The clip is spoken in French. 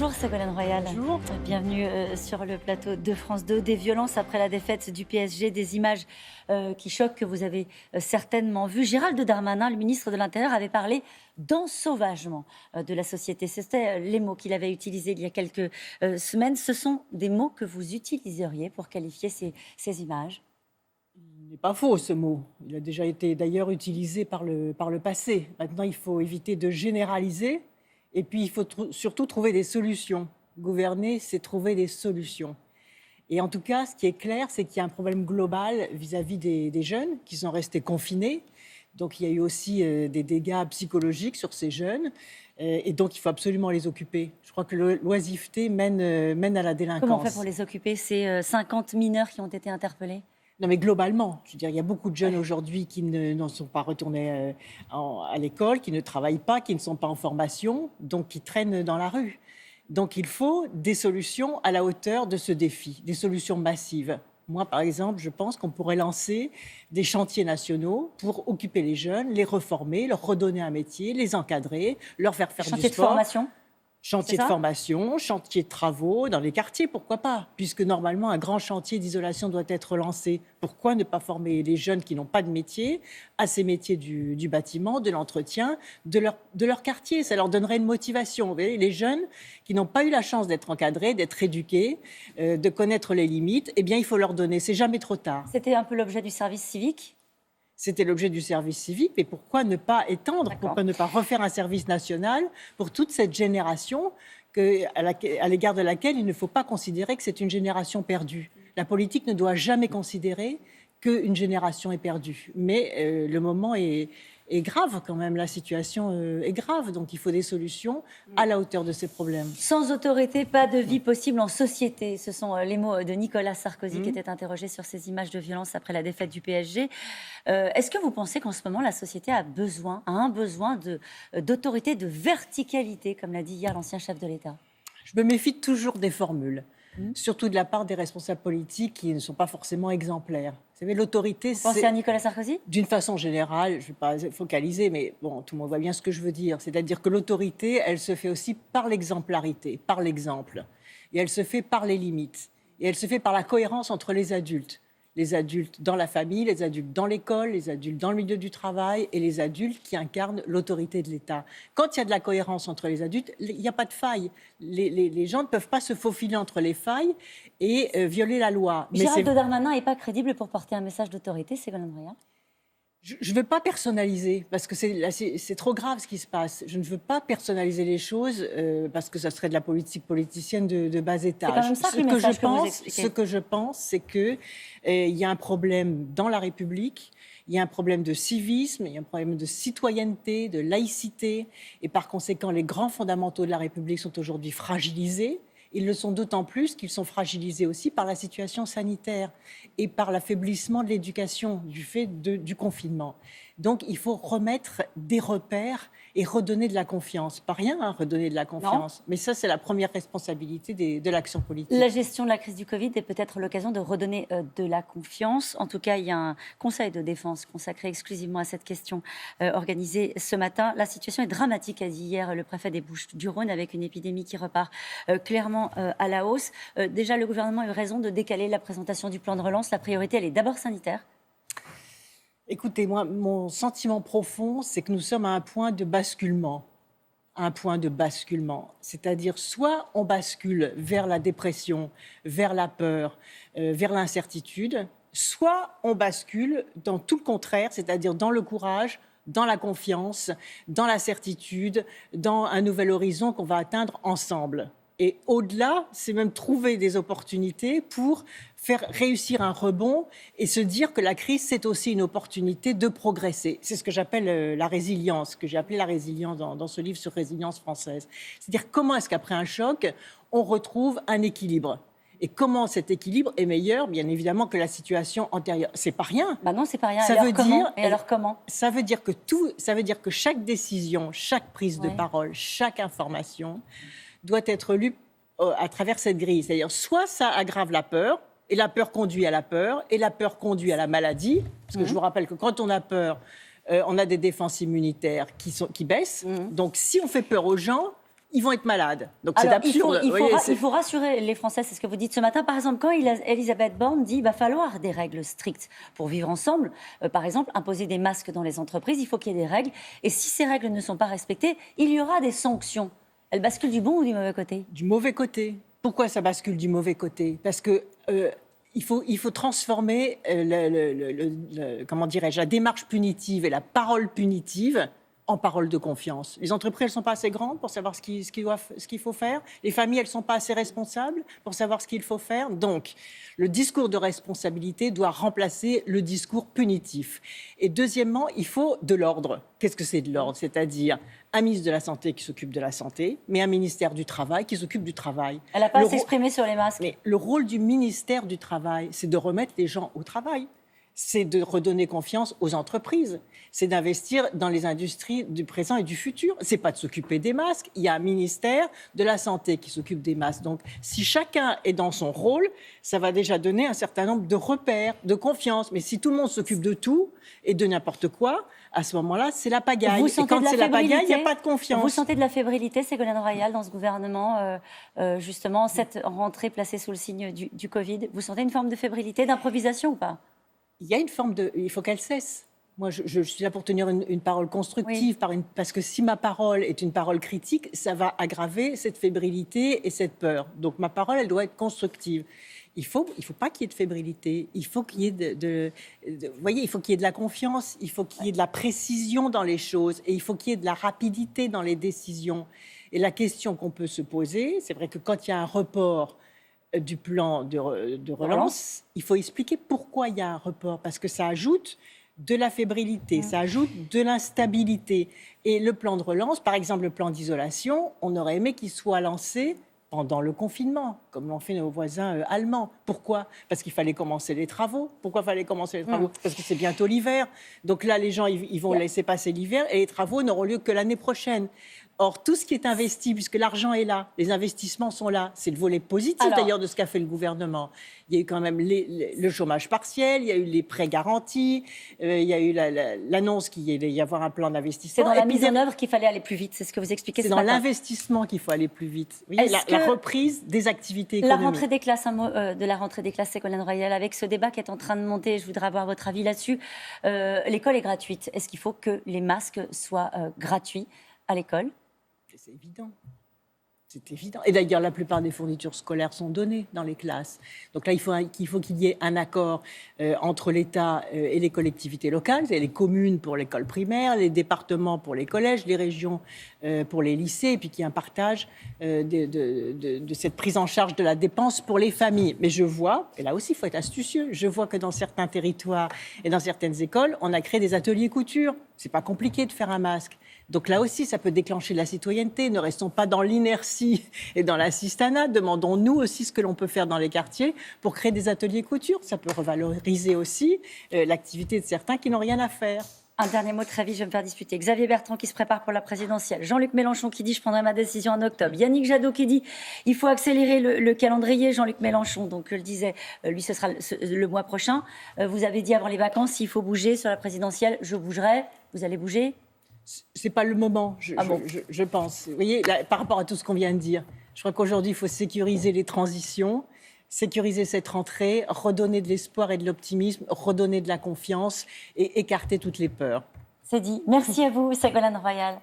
Bonjour Ségolène Royal. Bonjour. Bienvenue sur le plateau de France 2. Des violences après la défaite du PSG, des images qui choquent que vous avez certainement vues. Gérald Darmanin, le ministre de l'Intérieur, avait parlé d'ensauvagement de la société. C'était les mots qu'il avait utilisés il y a quelques semaines. Ce sont des mots que vous utiliseriez pour qualifier ces images? Il n'est pas faux ce mot. Il a déjà été d'ailleurs utilisé par le passé. Maintenant, il faut éviter de généraliser. Et puis, il faut surtout trouver des solutions. Gouverner, c'est trouver des solutions. Et en tout cas, ce qui est clair, c'est qu'il y a un problème global vis-à-vis des jeunes qui sont restés confinés. Donc, il y a eu aussi des dégâts psychologiques sur ces jeunes. Et donc, il faut absolument les occuper. Je crois que l'oisiveté mène à la délinquance. Comment on fait pour les occuper? C'est 50 mineurs qui ont été interpellés? Non, mais globalement, je veux dire, il y a beaucoup de jeunes aujourd'hui qui n'en sont pas retournés à l'école, qui ne travaillent pas, qui ne sont pas en formation, donc qui traînent dans la rue. Donc il faut des solutions à la hauteur de ce défi, des solutions massives. Moi, par exemple, je pense qu'on pourrait lancer des chantiers nationaux pour occuper les jeunes, les reformer, leur redonner un métier, les encadrer, leur faire faire du sport. Chantier de formation? Chantier de formation, chantier de travaux dans les quartiers, pourquoi pas? Puisque normalement, un grand chantier d'isolation doit être lancé. Pourquoi ne pas former les jeunes qui n'ont pas de métier à ces métiers du bâtiment, de l'entretien, de leur quartier? Ça leur donnerait une motivation. Vous voyez, les jeunes qui n'ont pas eu la chance d'être encadrés, d'être éduqués, de connaître les limites, eh bien, il faut leur donner. C'est jamais trop tard. C'était un peu l'objet du service civique? C'était l'objet du service civique, mais pourquoi ne pas étendre, pourquoi ne pas refaire un service national pour toute cette génération à l'égard de laquelle il ne faut pas considérer que c'est une génération perdue. La politique ne doit jamais considérer qu'une génération est perdue. Mais le moment est grave quand même, la situation est grave, donc il faut des solutions à la hauteur de ces problèmes. Sans autorité, pas de vie possible en société. Ce sont les mots de Nicolas Sarkozy qui était interrogé sur ces images de violence après la défaite du PSG. Est-ce que vous pensez qu'en ce moment, la société a un besoin d'autorité, de verticalité, comme l'a dit hier l'ancien chef de l'État? Je me méfie toujours des formules. Surtout de la part des responsables politiques qui ne sont pas forcément exemplaires. Vous savez, l'autorité, c'est... Vous pensez à Nicolas Sarkozy? D'une façon générale, je ne vais pas focaliser, mais bon, tout le monde voit bien ce que je veux dire. C'est-à-dire que l'autorité, elle se fait aussi par l'exemplarité, par l'exemple. Et elle se fait par les limites. Et elle se fait par la cohérence entre les adultes. Les adultes dans la famille, les adultes dans l'école, les adultes dans le milieu du travail et les adultes qui incarnent l'autorité de l'État. Quand il y a de la cohérence entre les adultes, il n'y a pas de faille. Les gens ne peuvent pas se faufiler entre les failles et violer la loi. Gérald Darmanin n'est pas crédible pour porter un message d'autorité, Ségolène Royal? Je ne veux pas personnaliser, parce que c'est trop grave ce qui se passe. Je ne veux pas personnaliser les choses, parce que ça serait de la politique politicienne de bas étage. C'est quand même ça le message que vous expliquez. Ce que je pense, c'est qu'il y a un problème dans la République, il y a un problème de civisme, il y a un problème de citoyenneté, de laïcité, et par conséquent, les grands fondamentaux de la République sont aujourd'hui fragilisés. Ils le sont d'autant plus qu'ils sont fragilisés aussi par la situation sanitaire et par l'affaiblissement de l'éducation du fait du confinement. Donc, il faut remettre des repères et redonner de la confiance. Pas rien, redonner de la confiance. Non. Mais ça, c'est la première responsabilité de l'action politique. La gestion de la crise du Covid est peut-être l'occasion de redonner de la confiance. En tout cas, il y a un conseil de défense consacré exclusivement à cette question organisé ce matin. La situation est dramatique, a dit hier le préfet des Bouches-du-Rhône, avec une épidémie qui repart clairement à la hausse. Déjà, le gouvernement a eu raison de décaler la présentation du plan de relance. La priorité, elle est d'abord sanitaire. Écoutez, moi, mon sentiment profond, c'est que nous sommes à un point de basculement. C'est-à-dire, soit on bascule vers la dépression, vers la peur, vers l'incertitude, soit on bascule dans tout le contraire, c'est-à-dire dans le courage, dans la confiance, dans la certitude, dans un nouvel horizon qu'on va atteindre ensemble. Et au-delà, c'est même trouver des opportunités pour faire réussir un rebond et se dire que la crise, c'est aussi une opportunité de progresser. C'est ce que j'appelle la résilience, que j'ai appelé la résilience dans ce livre sur résilience française. C'est-à-dire comment est-ce qu'après un choc, on retrouve un équilibre. Et comment cet équilibre est meilleur, bien évidemment, que la situation antérieure. C'est pas rien. Bah non, c'est pas rien. Alors comment ? Ça veut dire que chaque décision, chaque prise de parole, chaque information doit être lue à travers cette grille. C'est-à-dire, soit ça aggrave la peur, et la peur conduit à la peur, et la peur conduit à la maladie. Parce que je vous rappelle que quand on a peur, on a des défenses immunitaires qui baissent. Donc, si on fait peur aux gens, ils vont être malades. Donc c'est Alors, absurde. Il faut rassurer les Français, c'est ce que vous dites ce matin. Par exemple, quand Elisabeth Borne dit qu'il va falloir des règles strictes pour vivre ensemble, par exemple, imposer des masques dans les entreprises, il faut qu'il y ait des règles. Et si ces règles ne sont pas respectées, il y aura des sanctions. Elle bascule du bon ou du mauvais côté ? Du mauvais côté. Pourquoi ça bascule du mauvais côté ? Parce que il faut transformer comment dirais-je, la démarche punitive et la parole punitive en parole de confiance. Les entreprises, elles ne sont pas assez grandes pour savoir ce qu'il faut faire. Les familles, elles ne sont pas assez responsables pour savoir ce qu'il faut faire. Donc, le discours de responsabilité doit remplacer le discours punitif. Et deuxièmement, il faut de l'ordre. Qu'est-ce que c'est de l'ordre ? C'est-à-dire un ministre de la Santé qui s'occupe de la santé, mais un ministère du Travail qui s'occupe du travail. Elle n'a pas à s'exprimer sur les masques. Mais le rôle du ministère du Travail, c'est de remettre les gens au travail. C'est de redonner confiance aux entreprises. C'est d'investir dans les industries du présent et du futur. C'est pas de s'occuper des masques. Il y a un ministère de la Santé qui s'occupe des masques. Donc, si chacun est dans son rôle, ça va déjà donner un certain nombre de repères, de confiance. Mais si tout le monde s'occupe de tout et de n'importe quoi, à ce moment-là, c'est la pagaille. Et quand c'est la pagaille, il n'y a pas de confiance. Vous sentez de la fébrilité, Ségolène Royal, dans ce gouvernement, justement, cette rentrée placée sous le signe du Covid. Vous sentez une forme de fébrilité, d'improvisation ou pas ? Il y a une forme de... Il faut qu'elle cesse. Moi, je suis là pour tenir une parole constructive, oui. Parce que si ma parole est une parole critique, ça va aggraver cette fébrilité et cette peur. Donc ma parole, elle doit être constructive. Il faut pas qu'il y ait de fébrilité. Il faut qu'il y ait vous voyez, il faut qu'il y ait de la confiance. Il faut qu'il y ait de la précision dans les choses. Et il faut qu'il y ait de la rapidité dans les décisions. Et la question qu'on peut se poser, c'est vrai que quand il y a un report du plan de relance, il faut expliquer pourquoi il y a un report, parce que ça ajoute de la fébrilité, ça ajoute de l'instabilité. Et le plan de relance, par exemple le plan d'isolation, on aurait aimé qu'il soit lancé pendant le confinement, comme l'ont fait nos voisins allemands. Pourquoi ? Parce qu'il fallait commencer les travaux. Pourquoi fallait commencer les travaux ? Parce que c'est bientôt l'hiver. Donc là, les gens, ils vont laisser passer l'hiver et les travaux n'auront lieu que l'année prochaine. Or, tout ce qui est investi, puisque l'argent est là, les investissements sont là, c'est le volet positif d'ailleurs de ce qu'a fait le gouvernement. Il y a eu quand même le chômage partiel, il y a eu les prêts garantis, il y a eu l'annonce qu'il y allait y avoir un plan d'investissement. C'est dans la mise en œuvre qu'il fallait aller plus vite, c'est ce que vous expliquez ce matin. C'est dans l'investissement qu'il faut aller plus vite. Vous voyez, la reprise des activités économiques. La rentrée des classes, un mot de la rentrée des classes, Ségolène Royal, avec ce débat qui est en train de monter, je voudrais avoir votre avis là-dessus. L'école est gratuite. Est-ce qu'il faut que les masques soient gratuits à l'école ? C'est évident. C'est évident. Et d'ailleurs, la plupart des fournitures scolaires sont données dans les classes. Donc là, il faut qu'il y ait un accord entre l'État et les collectivités locales, c'est les communes pour l'école primaire, les départements pour les collèges, les régions pour les lycées, et puis qu'il y ait un partage de cette prise en charge de la dépense pour les familles. Mais je vois, et là aussi, il faut être astucieux, je vois que dans certains territoires et dans certaines écoles, on a créé des ateliers couture. C'est pas compliqué de faire un masque. Donc là aussi, ça peut déclencher de la citoyenneté. Ne restons pas dans l'inertie et dans l'assistanat. Demandons-nous aussi ce que l'on peut faire dans les quartiers pour créer des ateliers couture. Ça peut revaloriser aussi l'activité de certains qui n'ont rien à faire. Un dernier mot très vite, je vais me faire disputer. Xavier Bertrand qui se prépare pour la présidentielle. Jean-Luc Mélenchon qui dit « Je prendrai ma décision en octobre ». Yannick Jadot qui dit « Il faut accélérer le calendrier ». Jean-Luc Mélenchon, donc je le disais, lui ce sera le mois prochain. Vous avez dit avant les vacances, s'il faut bouger sur la présidentielle, je bougerai. Vous allez bouger ? C'est pas le moment, je pense. Vous voyez, là, par rapport à tout ce qu'on vient de dire, je crois qu'aujourd'hui, il faut sécuriser les transitions, sécuriser cette rentrée, redonner de l'espoir et de l'optimisme, redonner de la confiance et écarter toutes les peurs. C'est dit. Merci à vous, Ségolène Royal.